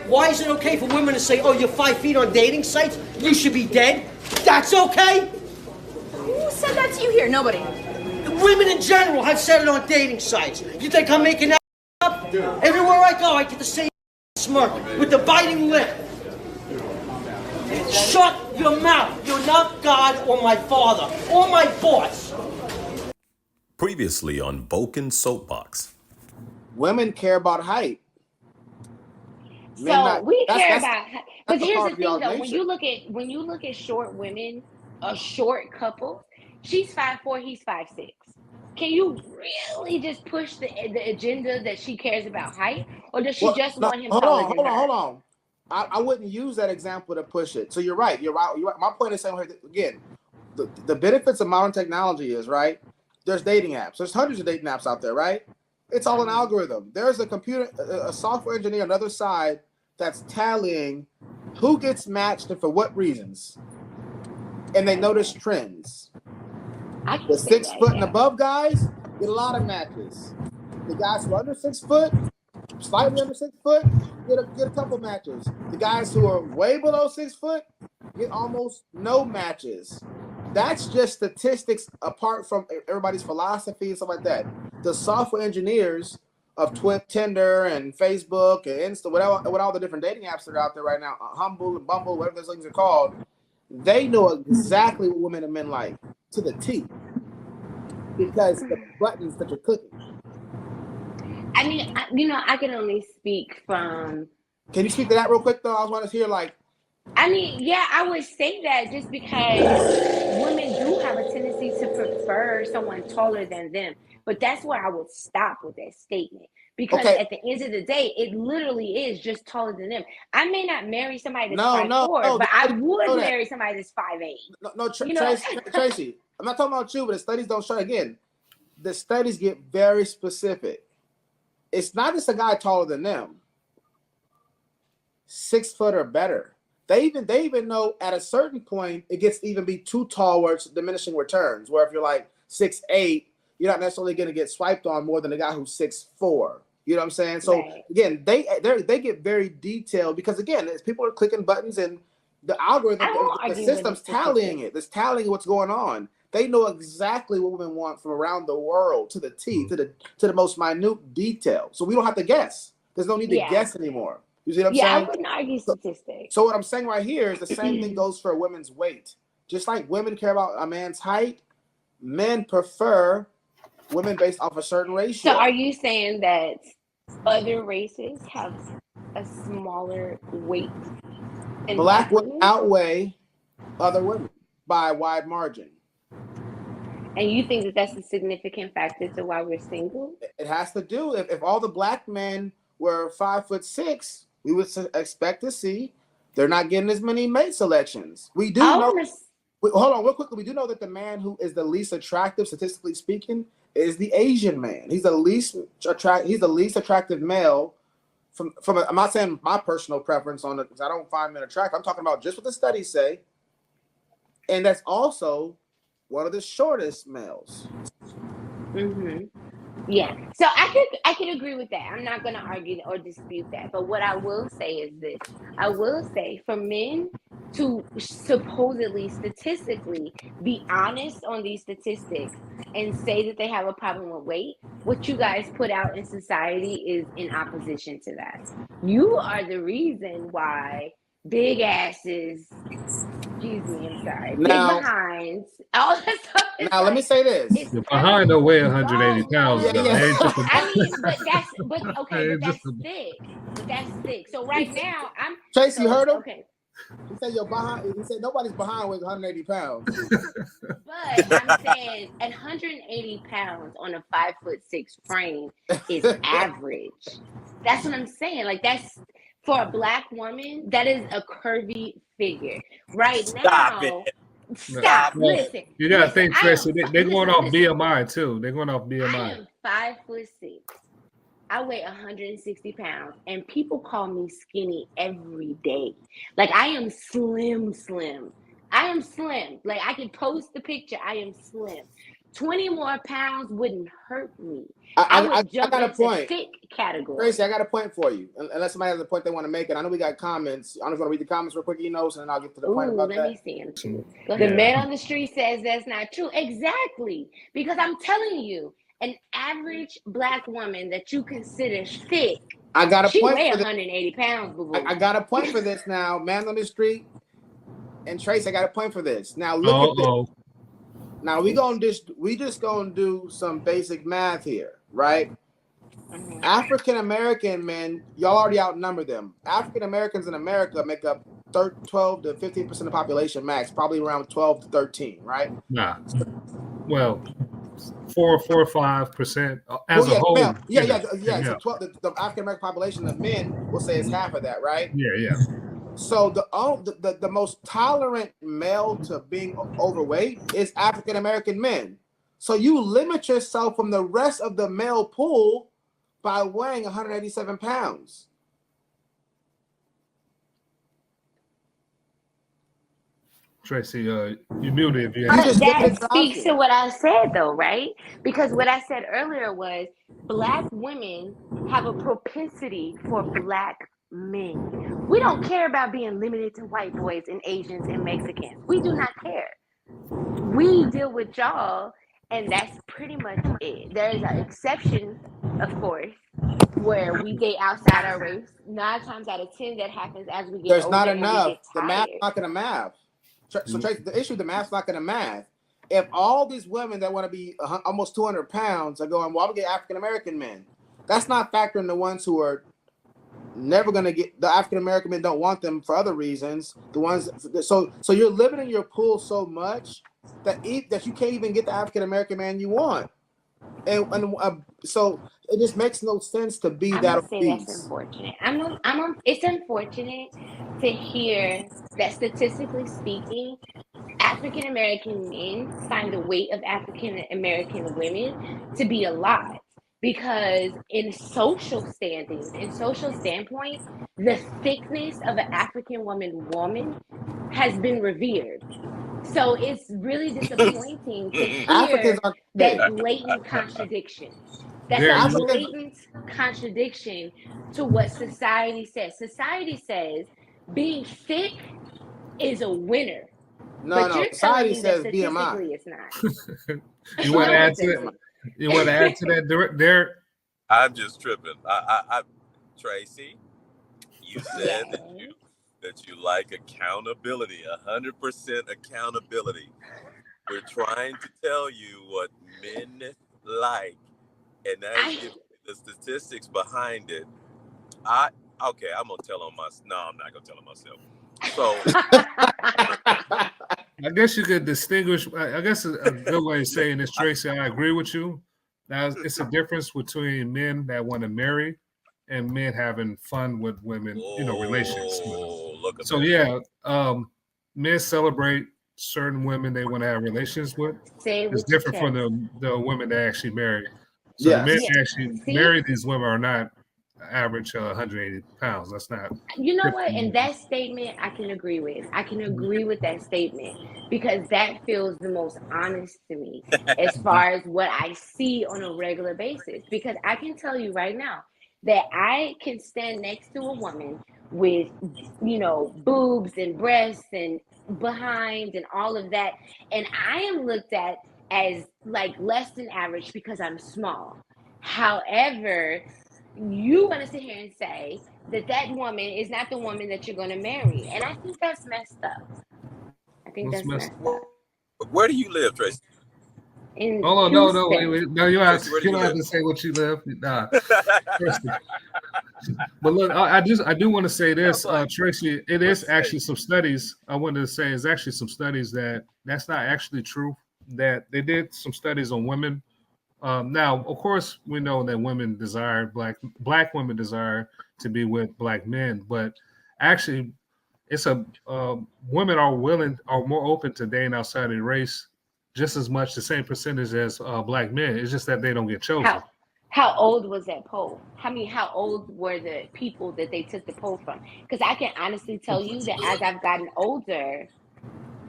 Why is it okay for women to say, oh, you're 5 feet on dating sites? You should be dead? That's okay? Who said that to you here? Nobody. Women in general have said it on dating sites. You think I'm making that up? Everywhere I go, I get the same smirk with the biting lip. Shut your mouth. You're not God or my father or my boss. Previously on Vulcan Soapbox. Women care about height. So we care about, but here's the thing though, nation. when you look at short women, a short couple, she's 5'4", he's 5'6". Can you really just push the agenda that she cares about height, or does she want him taller than her? Hold on. I wouldn't use that example to push it. So you're right. My point is saying again, the benefits of modern technology is right. There's dating apps. There's hundreds of dating apps out there, right? It's all an algorithm. There's a software engineer on the other side that's tallying who gets matched and for what reasons. And they notice trends. The 6 foot and above guys get a lot of matches. The guys who are under 6 foot, slightly under 6 foot, get a couple matches. The guys who are way below 6 foot get almost no matches. That's just statistics apart from everybody's philosophy and stuff like that. The software engineers of Tinder and Facebook and Insta, what all the different dating apps that are out there right now, Humble and Bumble, whatever those things are called, they know exactly what women and men like to the T because the buttons that you're clicking. I mean, I can only speak from. Can you speak to that real quick though? I was wanting to hear I mean, yeah, I would say that just because women do have a tendency to prefer someone taller than them. But that's where I would stop with that statement. Because at the end of the day, it literally is just taller than them. I may not marry somebody that's 5'4", but I would marry somebody that's 5'8". Tracy, I'm not talking about you, but the studies don't show. Again, the studies get very specific. It's not just a guy taller than them. 6 foot or better. They even know at a certain point it gets to even be too tall where it's diminishing returns. Where if you're like 6'8", you're not necessarily going to get swiped on more than a guy who's 6'4". You know what I'm saying? So again, they get very detailed because again, as people are clicking buttons and the algorithm, the system's tallying it. It's tallying what's going on. They know exactly what women want from around the world to the T, to the most minute detail. So we don't have to guess. There's no need to guess anymore. You see what I'm saying? Yeah, I wouldn't argue statistics. So what I'm saying right here is the same thing goes for a women's weight. Just like women care about a man's height, men prefer women based off a certain ratio. So are you saying that other races have a smaller weight? Black women outweigh other women by a wide margin. And you think that that's a significant factor to why we're single? It has to do. If all the black men were 5'6", we would expect to see they're not getting as many mate selections. We do know. Hold on, real quickly. We do know that the man who is the least attractive, statistically speaking, is the Asian man. He's the least attractive male. I'm not saying my personal preference on it because I don't find men attractive. I'm talking about just what the studies say, and that's also one of the shortest males. Mm-hmm. Yeah, so I could agree with that. I'm not going to argue or dispute that. But what I will say is this. I will say for men to supposedly, statistically, be honest on these statistics and say that they have a problem with weight, what you guys put out in society is in opposition to that. You are the reason why big asses, big behinds, all that stuff. Now, let me say this. The behind don't weigh 180 pounds. I mean, but that's thick. But that's thick. So right now, Tracy, you heard him? Okay. He said you're behind. He said nobody's behind weighs 180 pounds. But I'm saying 180 pounds on a 5'6" frame is average. That's what I'm saying. Like that's for a black woman, that is a curvy figure. Right now. Stop. Listen. You gotta think, Tracy. They're going off BMI too. They're going off BMI. I am 5'6". I weigh 160 pounds, and people call me skinny every day. Like I am slim. I am slim. Like I can post the picture. I am slim. 20 more pounds wouldn't hurt me. I would jump got a into point. thick category. Tracy, I got a point for you. Unless somebody has a point they want to make, and I know we got comments. I'm just going to read the comments real quick, and then I'll get to the point about that. Let me see them. The man on the street says that's not true. Exactly. Because I'm telling you, an average Black woman that you consider thick, I got a she point weigh for 180 pounds, boo-boo. I got a point for this now. Man on the street and Trace, I got a point for this. Now look at this. Now we just gonna do some basic math here, right? Mm-hmm. African American men, y'all already outnumber them. African Americans in America make up 12 to 15% of the population max, probably around 12 to 13, right? Nah. Well, 4 or 5% as a whole. So 12, the African American population of men will say it's half of that, right? Yeah. So the most tolerant male to being overweight is African American men. So you limit yourself from the rest of the male pool by weighing 187 pounds. Tracy, you muted if you But had. that speaks to what I said, though, right? Because what I said earlier was Black women have a propensity for Black men. We don't care about being limited to white boys and Asians and Mexicans. We do not care. We deal with y'all, and that's pretty much it. There is an exception, of course, where we date outside our race. 9 times out of 10, that happens as we get There's older. not and enough. we get The tired. math's not going to math. So Tracy, the issue, the math's not going to math. If all these women that want to be almost 200 pounds are going, well, we get African American men. That's not factoring the ones who are never going to get. The African American men don't want them for other reasons. The ones, so you're limiting your pool so much that you can't even get the African American man you want, and so it just makes no sense to be that obese. That's unfortunate. It's unfortunate to hear that statistically speaking, African American men find the weight of African American women to be a lot, because in social standings, in social standpoint, the thickness of an African woman has been revered. So it's really disappointing to hear that blatant contradiction. That's a blatant contradiction to what society says. Society says being thick is a winner. No, society says BMI. It's not. You want to add to that? You want to add to that, Derek? I'm just tripping. Tracy, you said that you like accountability, 100% accountability. We're trying to tell you what men like, and that's the statistics behind it. I'm gonna tell on myself. No, I'm not gonna tell on myself. So I guess you could distinguish. I guess a good way of saying this, Tracy, I agree with you. Now, it's a difference between men that want to marry and men having fun with women, relations. So men celebrate certain women they want to have relations with. It's different from the women that actually marry. So the men that actually marry these women are not average 180 pounds. That's not. You know what? And that statement I can agree with. I can agree with that statement because that feels the most honest to me as far as what I see on a regular basis. Because I can tell you right now that I can stand next to a woman with, boobs and breasts and behind and all of that. And I am looked at as like less than average because I'm small. However, you want to sit here and say that woman is not the woman that you're going to marry. And I think that's messed up. That's messed up. Where do you live, Tracy? Hold on, wait. No, you have to say what you live. Nah. But look, I do want to say this, Tracy. It is actually some studies. I wanted to say is actually some studies that's not actually true. That they did some studies on women. Now, of course, we know that women desire black women desire to be with black men, but actually, it's women are more open to dating outside their race, just as much the same percentage as black men. It's just that they don't get chosen. How old was that poll? How old were the people that they took the poll from? Because I can honestly tell you that as I've gotten older,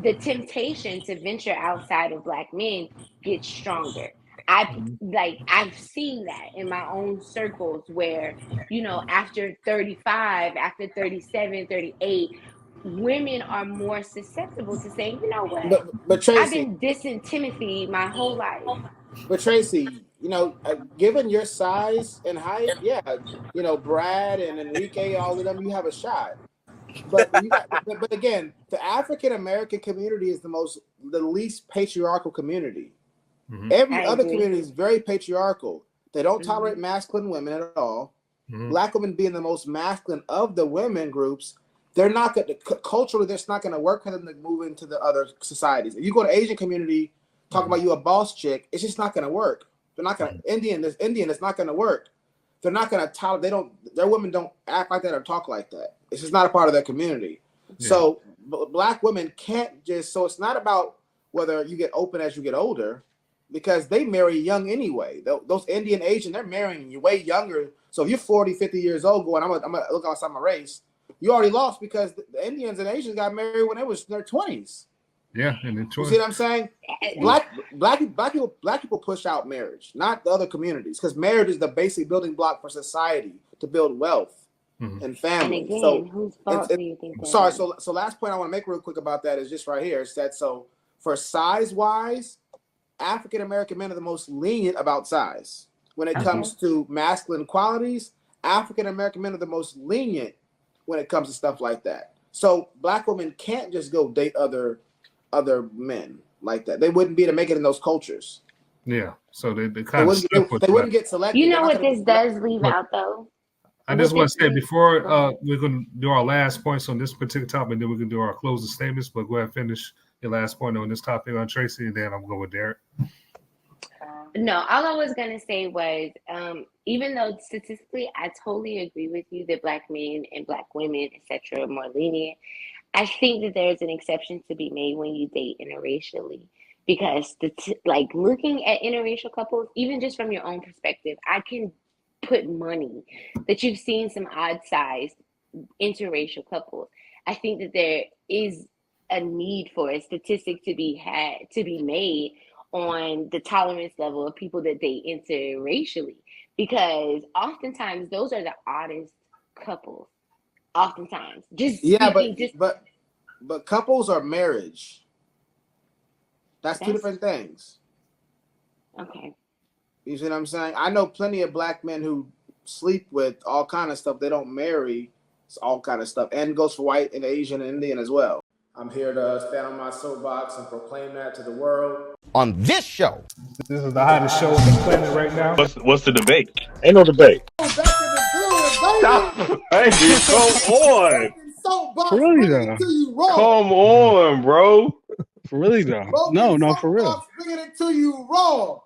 the temptation to venture outside of Black men gets stronger. I've seen that in my own circles where, after 35, after 37, 38, women are more susceptible to saying, you know what, But I've Tracy, been dissing Timothy my whole life. Given your size and height, yeah, Brad and Enrique, all of them, you have a shot. But but again, the African American community is the least patriarchal community. Every other community is very patriarchal. They don't tolerate masculine women at all. Black women being the most masculine of the women groups, they're not going to culturally. That's not going to work for them to move into the other societies. If you go to Asian community, talk about you a boss chick, it's just not going to work. They're not going to Indian. It's not going to work. They're not going to tolerate. Their women don't act like that or talk like that. It's just not a part of their community. Yeah. So Black women can't just. So it's not about whether you get open as you get older, because they marry young anyway. Those Indian, Asian, they're marrying you way younger. So if you're 40, 50 years old, going, I'm gonna look outside my race, you already lost, because the Indians and Asians got married when they was in their 20s. Yeah, in their 20s. You see what I'm saying? Black people push out marriage, not the other communities, because marriage is the basic building block for society to build wealth and family. And again, so whose fault do you think that sorry, is? so last point I want to make real quick about that is just right here. It's that so for size wise, African American men are the most lenient about size. When it comes to masculine qualities, African American men are the most lenient when it comes to stuff like that. So Black women can't just go date other men like that. They wouldn't be able to make it in those cultures. Yeah. So they kind of they wouldn't get selected. You know what this does leave out though? I just want to say before we're going to do our last points on this particular topic, and then we're going to do our closing statements. But go ahead and finish your last point on this topic on Tracy, and then I'm going with Derek. No, all I was going to say was, even though statistically I totally agree with you that Black men and Black women, etc., are more lenient, I think that there's an exception to be made when you date interracially. Because looking at interracial couples, even just from your own perspective, I can put money that you've seen some odd-sized interracial couples. I think that there is a need for a statistic to be made on the tolerance level of people that date interracially, because oftentimes those are the oddest couples. Oftentimes, but couples are marriage. That's two different things. Okay. You see what I'm saying? I know plenty of Black men who sleep with all kind of stuff. They don't marry. It's all kind of stuff. And it goes for white and Asian and Indian as well. I'm here to stand on my soapbox and proclaim that to the world. On this show. This is the hottest show on the planet right now. What's the debate? Ain't no debate. Stop. Hey, dude, come on. Really though. Come on, bro. For really though. No, for real. Bringing it to you raw.